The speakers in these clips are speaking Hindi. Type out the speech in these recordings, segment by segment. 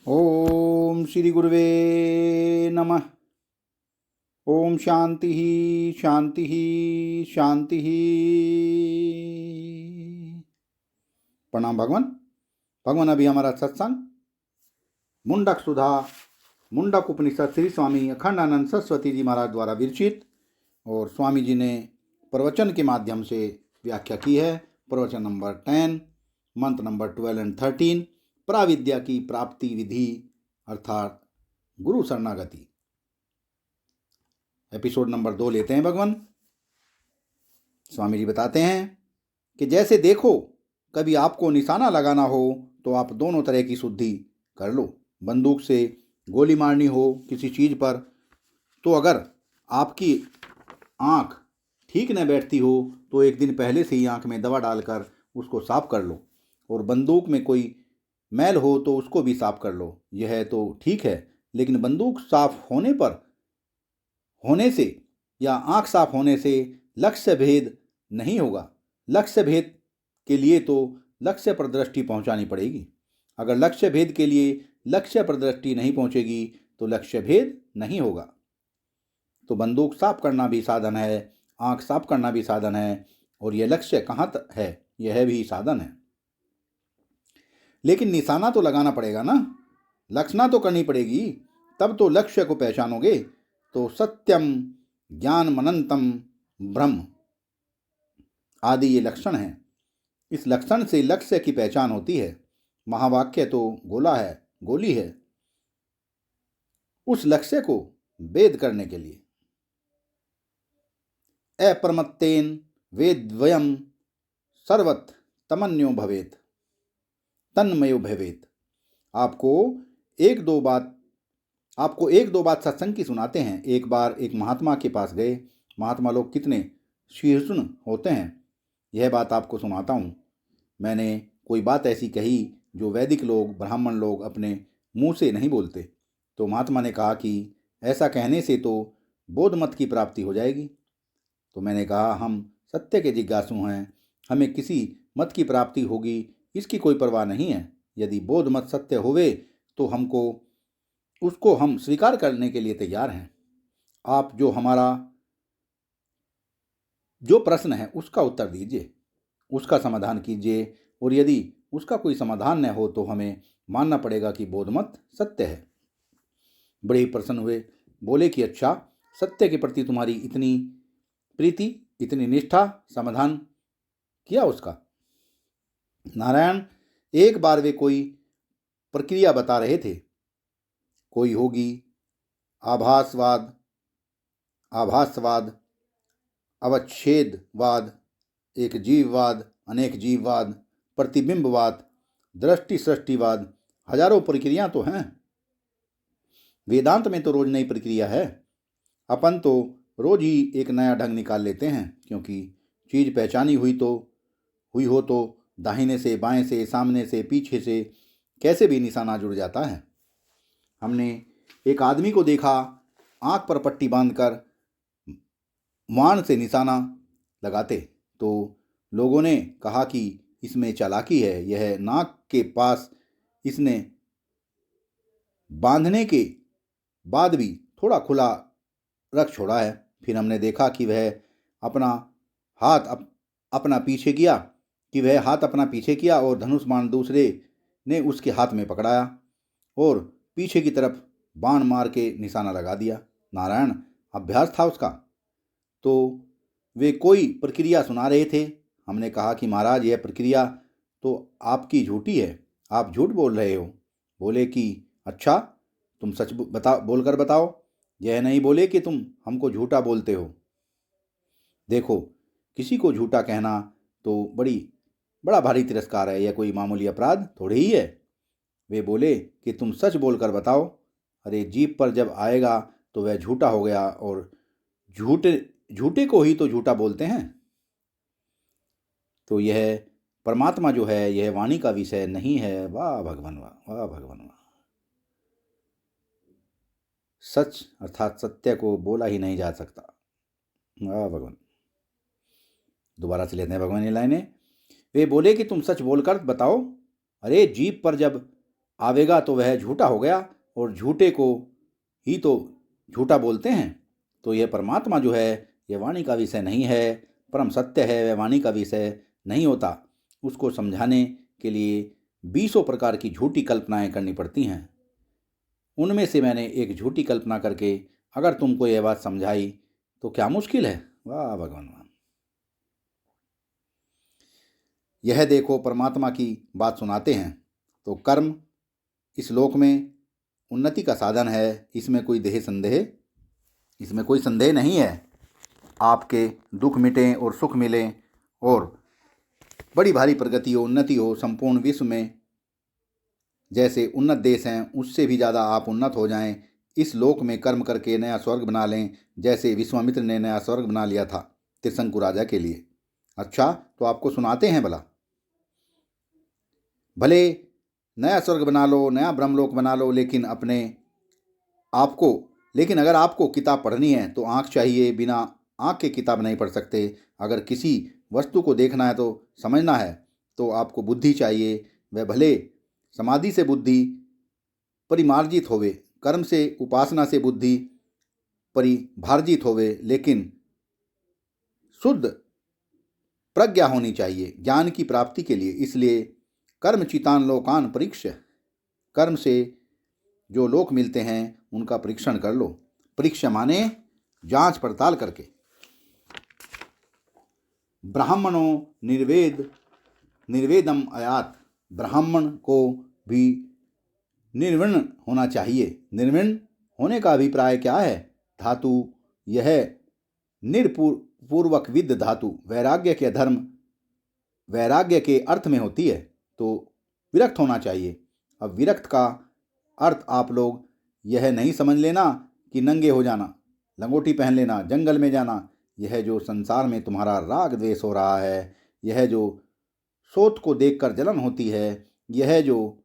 ओम श्री गुरुवे नमः। ओम शांति ही शांति ही शांति ही। प्रणाम भगवान। भगवान अभी हमारा सत्संग मुंडक सुधा मुंडक उपनिषद श्री स्वामी अखंडानंद सरस्वती जी महाराज द्वारा विरचित और स्वामी जी ने प्रवचन के माध्यम से व्याख्या की है। प्रवचन नंबर 10, मंत्र नंबर 12 एंड 13, प्राविद्या की प्राप्ति विधि अर्थात गुरु शरणागति। एपिसोड नंबर 2 लेते हैं भगवान। स्वामी जी बताते हैं कि जैसे देखो, कभी आपको निशाना लगाना हो तो आप दोनों तरह की शुद्धि कर लो। बंदूक से गोली मारनी हो किसी चीज़ पर तो अगर आपकी आँख ठीक न बैठती हो तो एक दिन पहले से ही आँख में दवा डालकर उसको साफ कर लो, और बंदूक में कोई मैल हो तो उसको भी साफ कर लो। यह तो ठीक है, लेकिन बंदूक साफ होने से या आँख साफ होने से लक्ष्य भेद नहीं होगा। लक्ष्य भेद के लिए तो लक्ष्य पर दृष्टि पहुंचानी पड़ेगी। अगर लक्ष्य भेद के लिए लक्ष्य पर दृष्टि नहीं पहुंचेगी तो लक्ष्य भेद नहीं होगा। तो बंदूक साफ करना भी साधन है, आँख साफ करना भी साधन है, और यह लक्ष्य कहाँ है यह भी साधन है। लेकिन निशाना तो लगाना पड़ेगा ना, लक्षणा तो करनी पड़ेगी, तब तो लक्ष्य को पहचानोगे। तो सत्यम ज्ञान मनंतम ब्रह्म आदि ये लक्षण हैं। इस लक्षण से लक्ष्य की पहचान होती है। महावाक्य तो गोली है उस लक्ष्य को वेद करने के लिए। अप्रमत्तेन वेद्वयम सर्वत तमन्यो भवेत तन्मयो भवेत। आपको एक दो बात सत्संग की सुनाते हैं। एक बार एक महात्मा के पास गए। महात्मा लोग कितने शीर्षण होते हैं, यह बात आपको सुनाता हूँ। मैंने कोई बात ऐसी कही जो वैदिक लोग, ब्राह्मण लोग अपने मुंह से नहीं बोलते। तो महात्मा ने कहा कि ऐसा कहने से तो बोध मत की प्राप्ति हो जाएगी। तो मैंने कहा, हम सत्य के जिज्ञासु हैं, हमें किसी मत की प्राप्ति होगी इसकी कोई परवाह नहीं है। यदि बोध मत सत्य होवे तो उसको हम स्वीकार करने के लिए तैयार हैं। आप जो प्रश्न है उसका उत्तर दीजिए, उसका समाधान कीजिए, और यदि उसका कोई समाधान न हो तो हमें मानना पड़ेगा कि बोधमत सत्य है। बड़े ही प्रसन्न हुए, बोले कि अच्छा, सत्य के प्रति तुम्हारी इतनी प्रीति, इतनी निष्ठा, समाधान किया उसका। नारायण, एक बार वे कोई प्रक्रिया बता रहे थे। कोई होगी आभासवाद, अवच्छेदवाद, एक जीववाद, अनेक जीववाद, प्रतिबिंबवाद, दृष्टि सृष्टिवाद, हजारों प्रक्रिया तो हैं। वेदांत में तो रोज नई प्रक्रिया है। अपन तो रोज ही एक नया ढंग निकाल लेते हैं, क्योंकि चीज पहचानी हुई हो तो दाहिने से, बाएं से, सामने से, पीछे से कैसे भी निशाना जुड़ जाता है। हमने एक आदमी को देखा, आंख पर पट्टी बांधकर वाण से निशाना लगाते, तो लोगों ने कहा कि इसमें चालाकी है, यह नाक के पास इसने बांधने के बाद भी थोड़ा खुला रख छोड़ा है। फिर हमने देखा कि वह हाथ अपना पीछे किया और धनुष बाण दूसरे ने उसके हाथ में पकड़ाया और पीछे की तरफ बाण मार के निशाना लगा दिया। नारायण, अभ्यास था उसका। तो वे कोई प्रक्रिया सुना रहे थे। हमने कहा कि महाराज, यह प्रक्रिया तो आपकी झूठी है, आप झूठ बोल रहे हो। बोले कि अच्छा, तुम सच बोलकर बताओ। यह नहीं बोले कि तुम हमको झूठा बोलते हो। देखो, किसी को झूठा कहना तो बड़ा भारी तिरस्कार है, यह कोई मामूली अपराध थोड़े ही है। वे बोले कि तुम सच बोलकर बताओ। अरे, जीभ पर जब आएगा तो वह झूठा हो गया, और झूठे को ही तो झूठा बोलते हैं। तो यह परमात्मा जो है, यह वाणी का विषय नहीं है। वाह भगवान, वाह वाह भगवान, वाह। सच अर्थात सत्य को बोला ही नहीं जा सकता। वाह भगवान। दोबारा से लेते हैं भगवान ये लाइनें। वे बोले कि तुम सच बोलकर बताओ। अरे, जीभ पर जब आवेगा तो वह झूठा हो गया, और झूठे को ही तो झूठा बोलते हैं। तो यह परमात्मा जो है यह वाणी का विषय नहीं है, परम सत्य है, वह वाणी का विषय नहीं होता। उसको समझाने के लिए 20 प्रकार की झूठी कल्पनाएं करनी पड़ती हैं। उनमें से मैंने एक झूठी कल्पना करके अगर तुमको यह बात समझाई तो क्या मुश्किल है। वाह भगवान वाह। यह देखो परमात्मा की बात सुनाते हैं। तो कर्म इस लोक में उन्नति का साधन है, इसमें कोई संदेह नहीं है। आपके दुख मिटें और सुख मिलें और बड़ी भारी प्रगति हो, उन्नति हो, संपूर्ण विश्व में जैसे उन्नत देश हैं उससे भी ज़्यादा आप उन्नत हो जाएं। इस लोक में कर्म करके नया स्वर्ग बना लें, जैसे विश्वामित्र ने नया स्वर्ग बना लिया था त्रिशंकु राजा के लिए। अच्छा, तो आपको सुनाते हैं भले नया स्वर्ग बना लो, नया ब्रह्मलोक बना लो, लेकिन अगर आपको किताब पढ़नी है तो आँख चाहिए, बिना आँख के किताब नहीं पढ़ सकते। अगर किसी वस्तु को देखना है तो समझना है तो आपको बुद्धि चाहिए। वह भले समाधि से बुद्धि परिमार्जित होवे, कर्म से उपासना से बुद्धि परिभार्जित होवे, लेकिन शुद्ध प्रज्ञा होनी चाहिए ज्ञान की प्राप्ति के लिए। इसलिए कर्म चितान लोकान परीक्ष, कर्म से जो लोक मिलते हैं उनका परीक्षण कर लो। परीक्षा माने जांच पड़ताल करके। ब्राह्मणों निर्वेदम आयात, ब्राह्मण को भी निर्विण्ण होना चाहिए। निर्विण्ण होने का अभिप्राय क्या है? धातु यह निर्पूर्वक विद धातु वैराग्य के अर्थ में होती है, तो विरक्त होना चाहिए। अब विरक्त का अर्थ आप लोग यह नहीं समझ लेना कि नंगे हो जाना, लंगोटी पहन लेना, जंगल में जाना। यह जो संसार में तुम्हारा राग द्वेष हो रहा है, यह जो सोत को देखकर जलन होती है, यह जो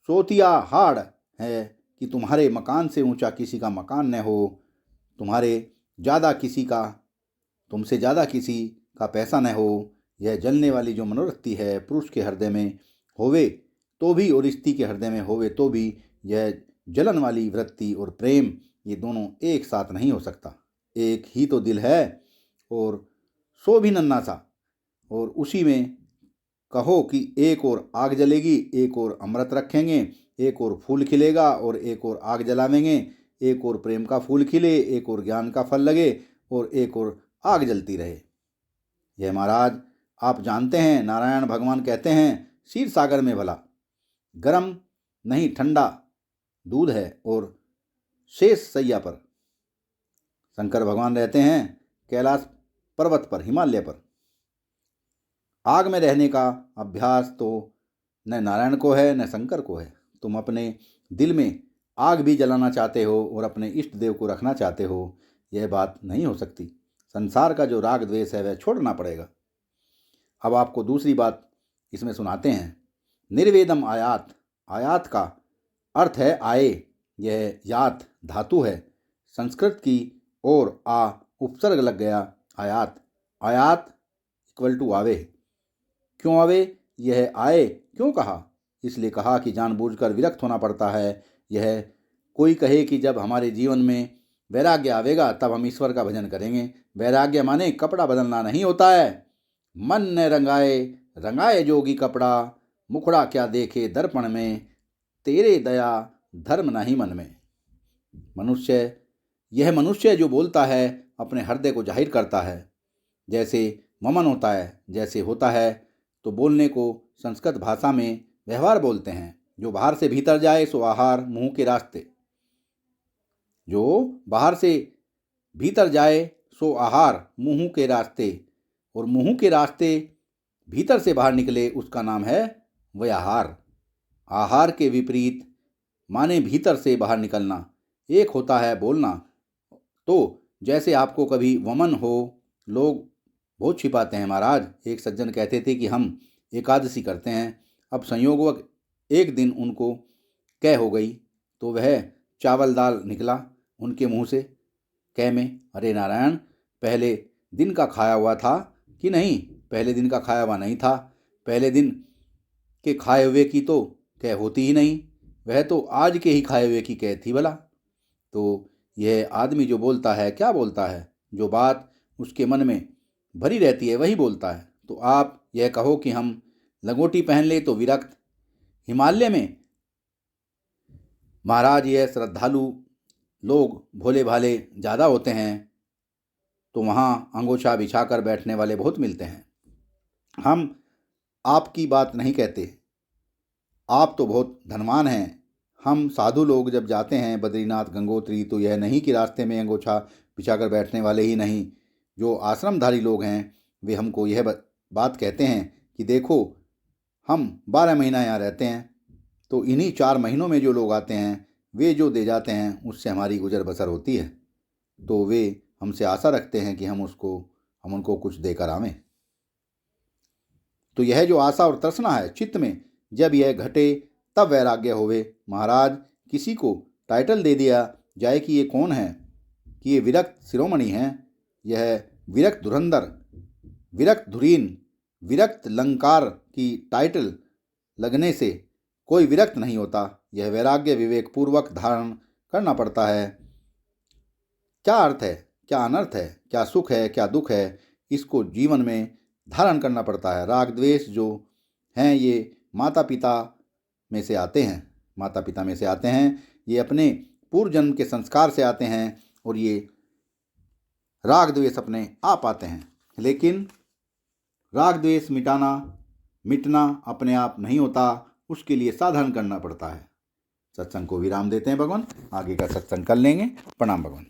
सोतिया हाड़ है कि तुम्हारे मकान से ऊंचा किसी का मकान न हो, तुमसे ज़्यादा किसी का पैसा न हो, यह जलने वाली जो मनोवृत्ति है पुरुष के हृदय में होवे तो भी और स्त्री के हृदय में होवे तो भी, यह जलन वाली वृत्ति और प्रेम ये दोनों एक साथ नहीं हो सकता। एक ही तो दिल है और सो भी नन्हा सा, और उसी में कहो कि एक और आग जलेगी, एक और अमृत रखेंगे, एक और फूल खिलेगा और एक और आग जलावेंगे, एक और प्रेम का फूल खिले, एक और ज्ञान का फल लगे और एक और आग जलती रहे। यह महाराज आप जानते हैं, नारायण भगवान कहते हैं क्षीर सागर में भला गरम नहीं ठंडा दूध है और शेष सैया पर। शंकर भगवान रहते हैं कैलाश पर्वत पर, हिमालय पर। आग में रहने का अभ्यास तो न नारायण को है न शंकर को है। तुम अपने दिल में आग भी जलाना चाहते हो और अपने इष्ट देव को रखना चाहते हो, यह बात नहीं हो सकती। संसार का जो राग द्वेष है वह छोड़ना पड़ेगा। अब आपको दूसरी बात इसमें सुनाते हैं। निर्वेदम आयात, आयात का अर्थ है आए। यह यात धातु है, संस्कृत की ओर आ उपसर्ग लग गया। आयात, आयात इक्वल टू आवे। क्यों आवे? यह आए क्यों कहा? इसलिए कहा कि जानबूझकर विरक्त होना पड़ता है। यह कोई कहे कि जब हमारे जीवन में वैराग्य आवेगा तब हम ईश्वर का भजन करेंगे। वैराग्य माने कपड़ा बदलना नहीं होता है। मन न रंगाए रंगाए जोगी कपड़ा, मुखड़ा क्या देखे दर्पण में, तेरे दया धर्म नहीं मन में। यह मनुष्य जो बोलता है अपने हृदय को जाहिर करता है। जैसे ममन होता है, जैसे होता है तो बोलने को संस्कृत भाषा में व्यवहार बोलते हैं। जो बाहर से भीतर जाए सो आहार मुंह के रास्ते, जो बाहर से भीतर जाए सो आहार मुंह के रास्ते, और मुंह के रास्ते भीतर से बाहर निकले उसका नाम है व्याहार। आहार के विपरीत माने भीतर से बाहर निकलना। एक होता है बोलना। तो जैसे आपको कभी वमन हो, लोग बहुत छिपाते हैं महाराज। एक सज्जन कहते थे कि हम एकादशी करते हैं। अब संयोगवश एक दिन उनको कह हो गई तो वह चावल दाल निकला उनके मुंह से। कह में, अरे नारायण, पहले दिन का खाया हुआ था कि नहीं? पहले दिन का खाया हुआ नहीं था। पहले दिन के खाए हुए की तो कह होती ही नहीं। वह तो आज के ही खाए हुए की कैद थी भला। तो यह आदमी जो बोलता है क्या बोलता है, जो बात उसके मन में भरी रहती है वही बोलता है। तो आप यह कहो कि हम लंगोटी पहन ले तो विरक्त। हिमालय में महाराज यह श्रद्धालु लोग भोले भाले ज़्यादा होते हैं, तो वहाँ अंगोछा बिछाकर बैठने वाले बहुत मिलते हैं। हम आपकी बात नहीं कहते, आप तो बहुत धनवान हैं। हम साधु लोग जब जाते हैं बद्रीनाथ गंगोत्री, तो यह नहीं कि रास्ते में अंगोछा बिछाकर बैठने वाले ही नहीं, जो आश्रमधारी लोग हैं वे हमको यह बात कहते हैं कि देखो हम 12 महीना यहाँ रहते हैं, तो इन्हीं 4 महीनों में जो लोग आते हैं वे जो दे जाते हैं उससे हमारी गुजर बसर होती है। तो वे हमसे आशा रखते हैं कि हम उनको कुछ देकर आवें। तो यह जो आशा और तृष्णा है चित्त में, जब यह घटे तब वैराग्य होवे। महाराज किसी को टाइटल दे दिया जाए कि ये कौन है, कि ये विरक्त शिरोमणि हैं, यह विरक्त धुरंधर, विरक्त धुरीन, विरक्त लंकार की टाइटल लगने से कोई विरक्त नहीं होता। यह वैराग्य विवेक पूर्वक धारण करना पड़ता है। क्या अर्थ है, क्या अनर्थ है, क्या सुख है, क्या दुख है, इसको जीवन में धारण करना पड़ता है। राग द्वेष जो हैं ये माता पिता में से आते हैं, ये अपने पूर्व जन्म के संस्कार से आते हैं, और ये राग द्वेष अपने आप आते हैं। लेकिन राग द्वेष मिटना अपने आप नहीं होता, उसके लिए साधन करना पड़ता है। सत्संग को विराम देते हैं भगवान, आगे का सत्संग कर लेंगे। प्रणाम भगवान।